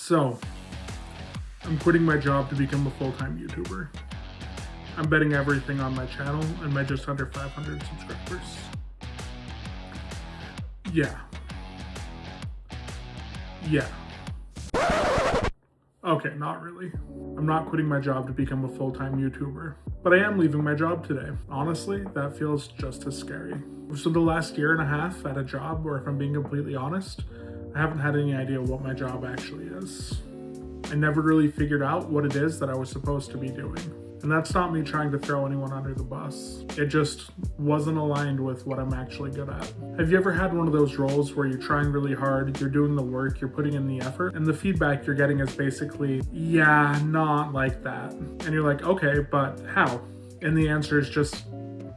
So, I'm quitting my job to become a full-time YouTuber. I'm betting everything on my channel and my just under 500 subscribers. Yeah. Okay, not really. I'm not quitting my job to become a full-time YouTuber, but I am leaving my job today. Honestly, that feels just as scary. So the last year and a half at a job where, if I'm being completely honest, I haven't had any idea what my job actually is. I never really figured out what it is that I was supposed to be doing. And that's not me trying to throw anyone under the bus. It just wasn't aligned with what I'm actually good at. Have you ever had one of those roles where you're trying really hard, you're doing the work, you're putting in the effort, and the feedback you're getting is basically, yeah, not like that. And you're like, okay, but how? And the answer is just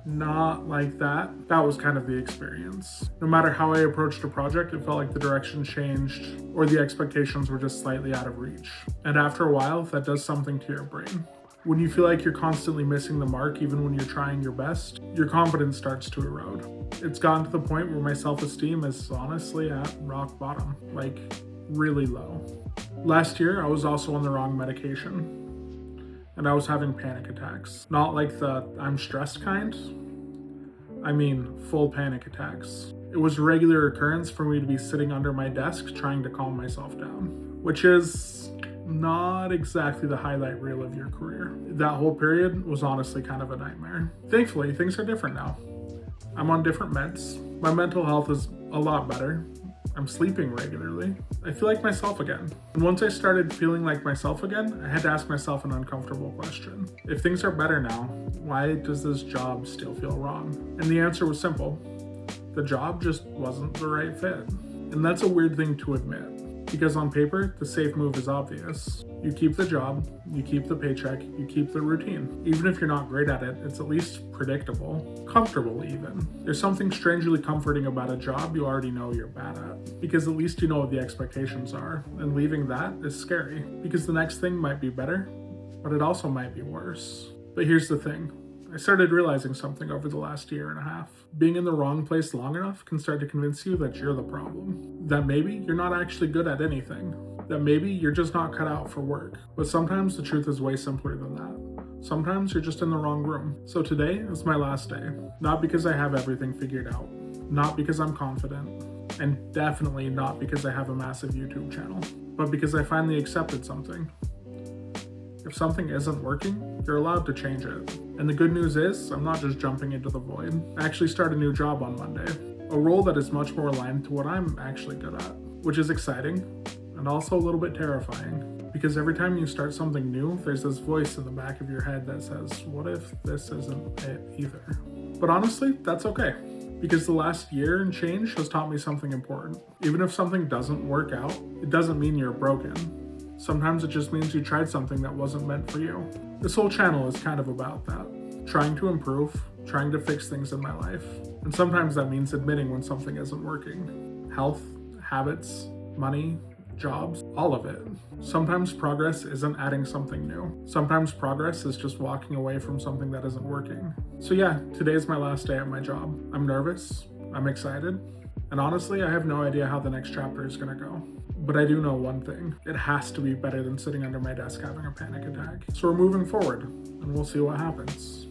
not like that. That was kind of the experience. No matter how I approached a project, it felt like the direction changed or the expectations were just slightly out of reach. And after a while, that does something to your brain. When you feel like you're constantly missing the mark, even when you're trying your best, your confidence starts to erode. It's gotten to the point where my self-esteem is honestly at rock bottom, like really low. Last year, I was also on the wrong medication, and I was having panic attacks. Not like the I'm stressed kind, I mean full panic attacks. It was a regular occurrence for me to be sitting under my desk trying to calm myself down, which is not exactly the highlight reel of your career. That whole period was honestly kind of a nightmare. Thankfully, things are different now. I'm on different meds. My mental health is a lot better. I'm sleeping regularly. I feel like myself again. And once I started feeling like myself again, I had to ask myself an uncomfortable question. If things are better now, why does this job still feel wrong? And the answer was simple. The job just wasn't the right fit. And that's a weird thing to admit. Because on paper, the safe move is obvious. You keep the job, you keep the paycheck, you keep the routine. Even if you're not great at it, it's at least predictable, comfortable even. There's something strangely comforting about a job you already know you're bad at, because at least you know what the expectations are, and leaving that is scary, because the next thing might be better, but it also might be worse. But here's the thing. I started realizing something over the last year and a half. Being in the wrong place long enough can start to convince you that you're the problem. That maybe you're not actually good at anything. That maybe you're just not cut out for work. But sometimes the truth is way simpler than that. Sometimes you're just in the wrong room. So today is my last day. Not because I have everything figured out. Not because I'm confident. And definitely not because I have a massive YouTube channel. But because I finally accepted something. If something isn't working, you're allowed to change it. And the good news is, I'm not just jumping into the void. I actually start a new job on Monday. A role that is much more aligned to what I'm actually good at, which is exciting and also a little bit terrifying. Because every time you start something new, there's this voice in the back of your head that says, what if this isn't it either? But honestly, that's okay. Because the last year and change has taught me something important. Even if something doesn't work out, it doesn't mean you're broken. Sometimes it just means you tried something that wasn't meant for you. This whole channel is kind of about that. Trying to improve, trying to fix things in my life. And sometimes that means admitting when something isn't working. Health, habits, money, jobs, all of it. Sometimes progress isn't adding something new. Sometimes progress is just walking away from something that isn't working. So yeah, today is my last day at my job. I'm nervous, I'm excited, and honestly, I have no idea how the next chapter is gonna go. But I do know one thing. It has to be better than sitting under my desk having a panic attack. So we're moving forward, and we'll see what happens.